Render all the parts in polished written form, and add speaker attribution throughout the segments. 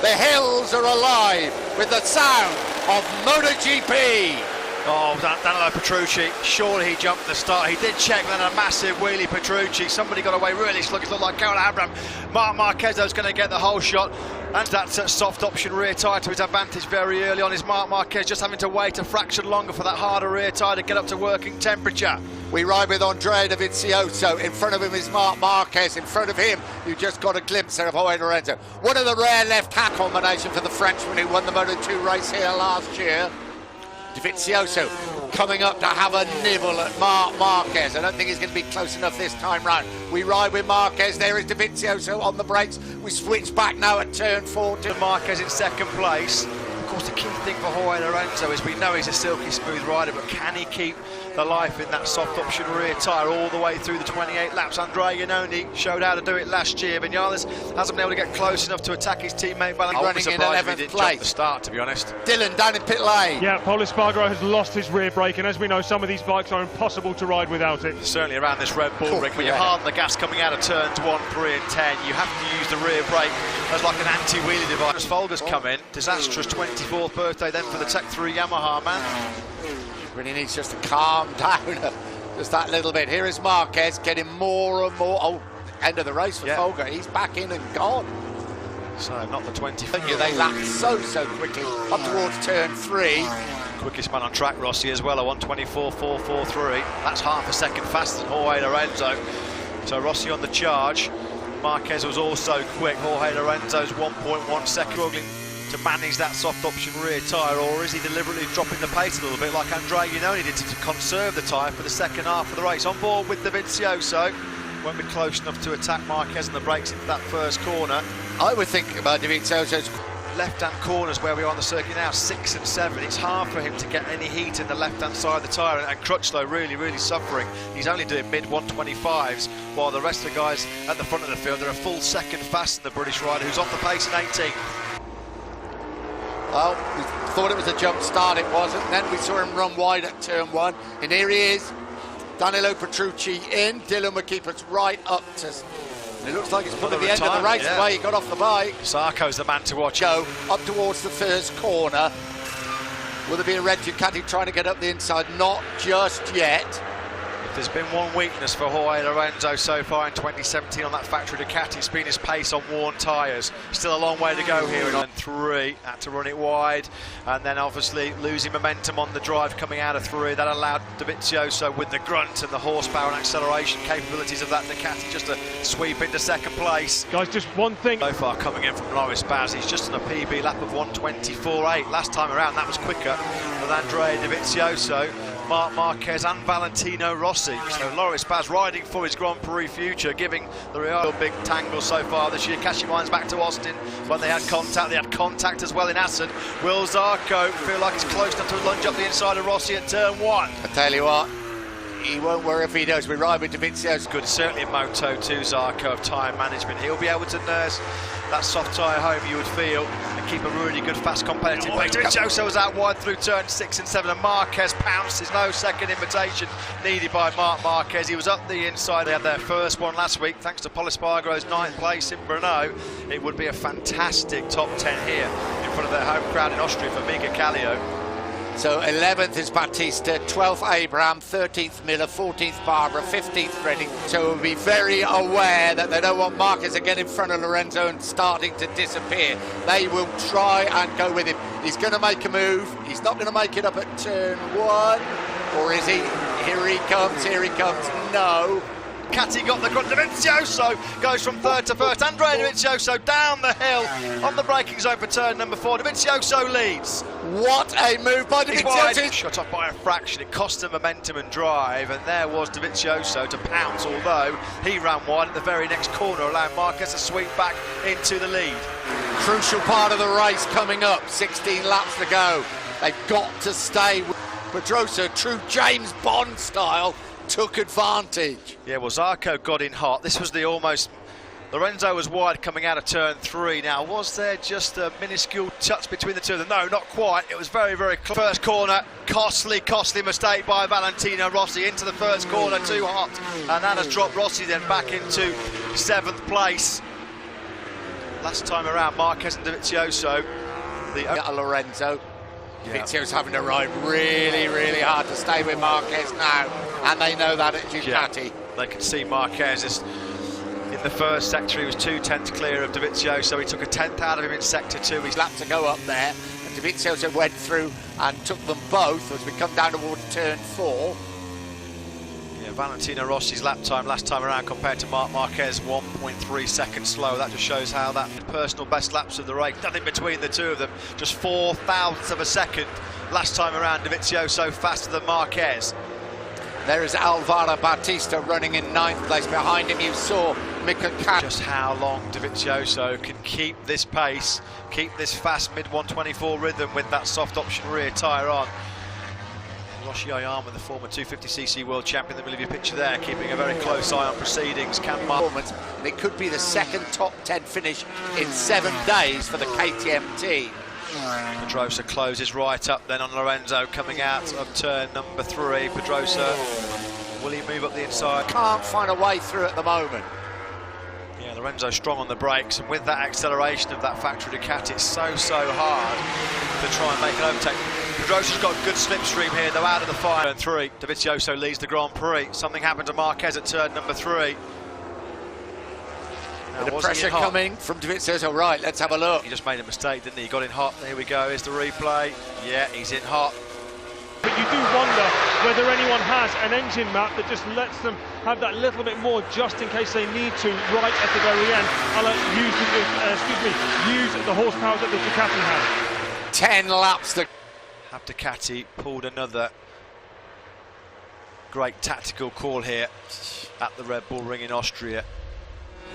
Speaker 1: The hills are alive with the sound of MotoGP.
Speaker 2: Oh, Danilo Petrucci, surely he jumped at the start. He did check, then a massive wheelie. Petrucci, somebody got away really sluggish, looked like Carol Abraham. Marc Marquez was going to get the whole shot, and that's a soft option rear tyre to his advantage very early on. Is Marc Marquez just having to wait a fraction longer for that harder rear tyre to get up to working temperature?
Speaker 1: We ride with Andrea Dovizioso. In front of him is Marc Marquez. In front of him, you just got a glimpse of Jorge Lorenzo. One of the rare left-hand combination for the Frenchman who won the Moto2 race here last year. Dovizioso coming up to have a nibble at Marc Marquez. I don't think he's going to be close enough this time round. We ride with Marquez. There is Dovizioso on the brakes. We switch back now at turn 4 to
Speaker 2: Marquez in second place. Of course, the key thing for Jorge Lorenzo is we know he's a silky smooth rider, but can he keep the life in that soft option rear tyre all the way through the 28 laps? Andrea Iannone showed how to do it last year. Vinales hasn't been able to get close enough to attack his teammate Valentino.
Speaker 1: Running in 11th place.
Speaker 2: The start, to be honest.
Speaker 1: Dylan down in pit lane.
Speaker 3: Yeah, Pol Espargaro has lost his rear brake, and as we know, some of these bikes are impossible to ride without it.
Speaker 2: Certainly around this Red Bull rig, when you harden the gas coming out of turns 1, 3 and 10, you have to use the rear brake as like an anti-wheelie device. Folger's come in, disastrous 24th birthday then for the Tech 3 Yamaha man.
Speaker 1: Really needs just to calm down just that little bit. Here is Marquez getting more and more. Oh, end of the race for Folger. He's back in and gone.
Speaker 2: So not the 20.
Speaker 1: They lap so quickly up towards turn 3.
Speaker 2: Quickest man on track, Rossi, as well, a 1:24.443. That's half a second faster than Jorge Lorenzo. So Rossi on the charge. Marquez was also quick. Jorge Lorenzo's 1.1 second, struggling to manage that soft option rear tyre, or is he deliberately dropping the pace a little bit like Andrea Iannone did to conserve the tyre for the second half of the race? On board with Dovizioso. Won't be close enough to attack Marquez and the brakes into that first corner.
Speaker 1: I would think about Dovizioso's
Speaker 2: left-hand corners where we are on the circuit now, 6 and 7. It's hard for him to get any heat in the left-hand side of the tyre, and Crutchlow really suffering. He's only doing mid-125s, while the rest of the guys at the front of the field, they're a full second faster than the British rider, who's off the pace in 18th.
Speaker 1: Well, we thought it was a jump start, it wasn't. Then we saw him run wide at turn 1, and here he is. Danilo Petrucci in, Dylan will keep us right up to... It looks like it's put at the end of the race the way he got off the bike.
Speaker 2: Sarko's the man to watch.
Speaker 1: Go up towards the first corner. Will there be a red Ducati trying to get up the inside? Not just yet.
Speaker 2: If there's been one weakness for Jorge Lorenzo so far in 2017 on that factory Ducati, it's been his pace on worn tyres. Still a long way to go here in 3. Had to run it wide, and then obviously losing momentum on the drive coming out of 3. That allowed Dovizioso, with the grunt and the horsepower and acceleration capabilities of that Ducati, just to sweep into second place.
Speaker 3: Guys, just one thing.
Speaker 2: So far coming in from Loris Baz, he's just on a PB lap of 1:24.8. Last time around that was quicker than Andrea Dovizioso, Marc Marquez and Valentino Rossi. So Loris Baz riding for his Grand Prix future, giving the real big tangle so far this year. Cashing minds back to Austin when they had contact as well in Assen. Will Zarco feel like he's close enough to lunge up the inside of Rossi at turn 1?
Speaker 1: I tell you what, he won't worry if he does. We ride with Dovizioso.
Speaker 2: Good, certainly in Moto2, Zarco of tyre management. He'll be able to nurse that soft tyre home, you would feel, and keep a really good, fast, competitive pace. Dovizioso was out wide through turn 6 and 7, and Marquez pounces. No second invitation needed by Marc Marquez. He was up the inside. They had their first one last week, thanks to Pol Espargaro's 9th place in Brno. It would be a fantastic top 10 here in front of their home crowd in Austria for Mika Kallio.
Speaker 1: So 11th is Batista, 12th Abraham, 13th Miller, 14th Barbara, 15th Redding. So we'll be very aware that they don't want Marquez to get in front of Lorenzo and starting to disappear. They will try and go with him. He's going to make a move. He's not going to make it up at turn 1. Or is he? Here he comes, no.
Speaker 2: Ducati got the grunt. Dovizioso goes from 3rd to 1st. Andrea Dovizioso down the hill on the braking zone for turn number 4. Dovizioso leads.
Speaker 1: What a move by Dovizioso.
Speaker 2: Shut off by a fraction. It cost him momentum and drive, and there was Dovizioso to pounce, although he ran wide at the very next corner, allowing Marquez to sweep back into the lead.
Speaker 1: Crucial part of the race coming up. 16 laps to go. They've got to stay with Pedrosa. True James Bond style. Took advantage.
Speaker 2: Yeah, well, Zarco got in hot. This was the almost... Lorenzo was wide coming out of turn 3. Now, was there just a minuscule touch between the two of them? No, not quite. It was very close. First corner, costly mistake by Valentino Rossi into the first corner, too hot. And that has dropped Rossi then back into 7th place. Last time around, Marquez and Dovizioso.
Speaker 1: Lorenzo. Dovizioso's having to ride really, really hard to stay with Marquez now, and they know that at Ducati.
Speaker 2: Yeah, they can see Marquez is in the first sector. He was 2/10 clear of Dovizioso. He took a 10th out of him in sector 2. He's
Speaker 1: Lap to go up there, and Dovizioso went through and took them both as we come down towards turn 4.
Speaker 2: Valentino Rossi's lap time last time around compared to Marc Marquez, 1.3 seconds slow. That just shows how that personal best laps of the race, nothing between the two of them, just 0.004 of a second last time around. Dovizioso faster than Marquez.
Speaker 1: There is Alvaro Bautista running in 9th place. Behind him you saw Mika Kat.
Speaker 2: Just how long Dovizioso can keep this pace, keep this fast mid-124 rhythm with that soft option rear tyre on. Rossi Oyama, the former 250cc world champion, in the middle of your picture there, keeping a very close eye on proceedings.
Speaker 1: Performance, and it could be the second top 10 finish in 7 days for the KTM team.
Speaker 2: Pedrosa closes right up then on Lorenzo coming out of turn number 3. Pedrosa, will he move up the inside?
Speaker 1: Can't find a way through at the moment.
Speaker 2: Yeah, Lorenzo strong on the brakes, and with that acceleration of that factory Ducati, it's so hard to try and make an overtake. Pedrosa's got a good slipstream here, though, out of the fire. Turn 3, Dovizioso leads the Grand Prix. Something happened to Marquez at turn number 3.
Speaker 1: Now, the pressure coming from Dovizioso. Right, let's have a look.
Speaker 2: He just made a mistake, didn't he? He got in hot. Here we go, here's the replay. Yeah, he's in hot.
Speaker 3: But you do wonder whether anyone has an engine map that just lets them have that little bit more just in case they need to right at the very end. Use the horsepower that the Ducati has.
Speaker 1: 10 laps to...
Speaker 2: Ducati pulled another great tactical call here at the Red Bull Ring in Austria.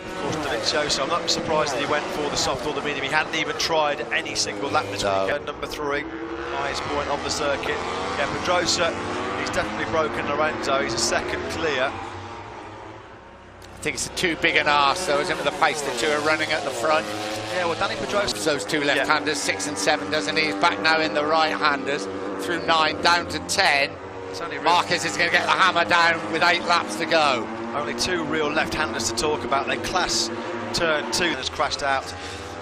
Speaker 2: Of course, Dovizioso, I'm not surprised that he went for the soft or the medium. He hadn't even tried any single lap this weekend. Number 3, highest point of the circuit. Yeah, Pedrosa, he's definitely broken Lorenzo. He's a second clear.
Speaker 1: I think it's too big an arse, though, isn't it, the pace the two are running at the front.
Speaker 2: Yeah, well, Danny Pedrosa.
Speaker 1: Those two left-handers, 6 and 7, doesn't he? He's back now in the right-handers through 9 down to 10. Marquez is going to get the hammer down with 8 laps to go.
Speaker 2: Only 2 real left-handers to talk about. They class turn 2 has crashed out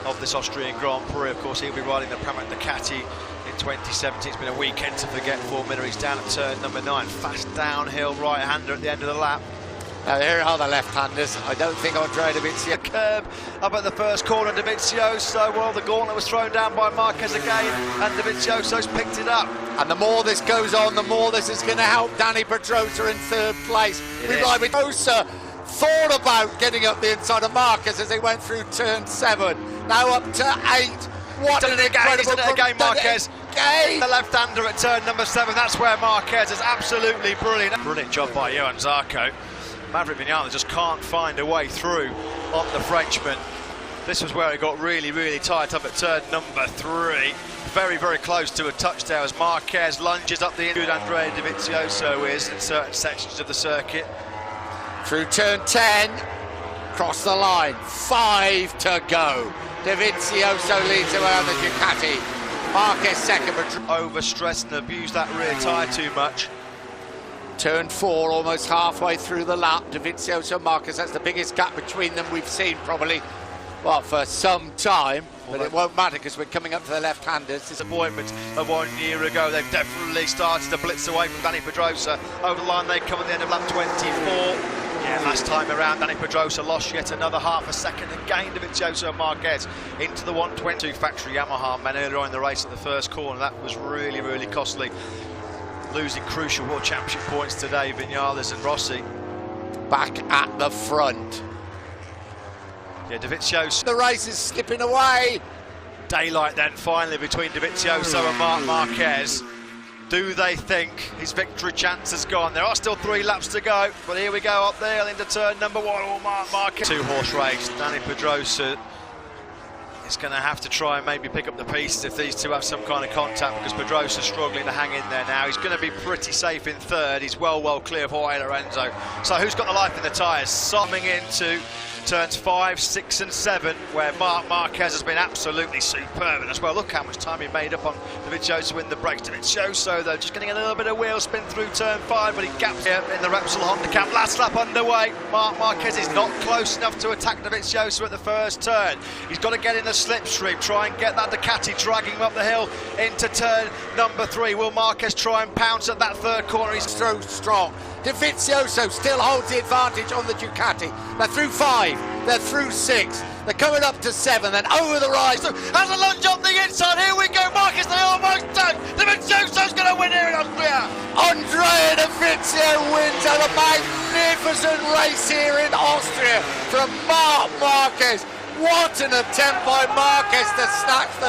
Speaker 2: of this Austrian Grand Prix. Of course, he'll be riding the Pramac Ducati in 2017. It's been a weekend to forget for Miller. He's down at turn number 9. Fast downhill right-hander at the end of the lap.
Speaker 1: Now here are the left-handers. I don't think Andrea Dovizioso.
Speaker 2: Curb up at the first corner. Dovizioso, well, the gauntlet was thrown down by Marquez again, and Dovizioso's picked it up.
Speaker 1: And the more this goes on, the more this is going to help Danny Pedrosa in 3rd place. Pedrosa thought about getting up the inside of Marquez as he went through turn 7. Now up to 8. What an incredible...
Speaker 2: Again, Marquez. The left-hander at turn number 7. That's where Marquez is absolutely brilliant. Brilliant job by Johan Zarco. Maverick Vinales just can't find a way through on the Frenchman. This was where it got really tight up at turn number 3. Very close to a touchdown as Marquez lunges up the inside. Andrea Dovizioso is in certain sections of the circuit.
Speaker 1: Through turn 10, cross the line, 5 to go. Dovizioso leads away on the Ducati. Marquez second, but
Speaker 2: overstressed and abused that rear tyre too much.
Speaker 1: Turn 4, almost halfway through the lap. Dovizioso, Marquez, that's the biggest gap between them we've seen probably, well, for some time. But it won't matter because we're coming up to the left-handers.
Speaker 2: Disappointment of 1 year ago. They've definitely started to blitz away from Danny Pedrosa. Over the line they come at the end of lap 24. Yeah, last time around Danny Pedrosa lost yet another half a second and gained Dovizioso and Marquez into the 122 factory Yamaha men earlier on in the race at the first corner. That was really costly. Losing crucial World Championship points today, Vinales and Rossi.
Speaker 1: Back at the front.
Speaker 2: Yeah, Dovizioso.
Speaker 1: The race is slipping away.
Speaker 2: Daylight then finally between Dovizioso and Marc Marquez. Do they think his victory chance has gone? There are still 3 laps to go, but here we go up there into turn number 1. Oh, Marc Marquez. 2-horse race. Danny Pedrosa is going to have to try and maybe pick up the pieces if these two have some kind of contact, because Pedrosa's struggling to hang in there now. He's going to be pretty safe in 3rd. He's well clear of Jorge Lorenzo. So who's got the life in the tyres? Summing into turns 5, 6 and 7, where Marc Marquez has been absolutely superb. And as well, look how much time he made up on Dovizioso in the brakes. Dovizioso, though, just getting a little bit of wheel spin through turn 5, but he gaps here in the Repsol Honda camp. Last lap underway. Marc Marquez is not close enough to attack Dovizioso at the first turn. He's got to get in the slipstream, try and get that Ducati dragging him up the hill into turn number 3. Will Marquez try and pounce at that third corner? He's
Speaker 1: So strong. Dovizioso still holds the advantage on the Ducati. They're through 5, they're through 6, they're coming up to 7, then over the rise.
Speaker 2: has a lunge on the inside. Here we go, Marquez. They almost done. Dovizioso's going to win here in Austria.
Speaker 1: Andrea Dovizioso wins a magnificent race here in Austria from Marc Marquez. What an attempt by Marquez to snatch the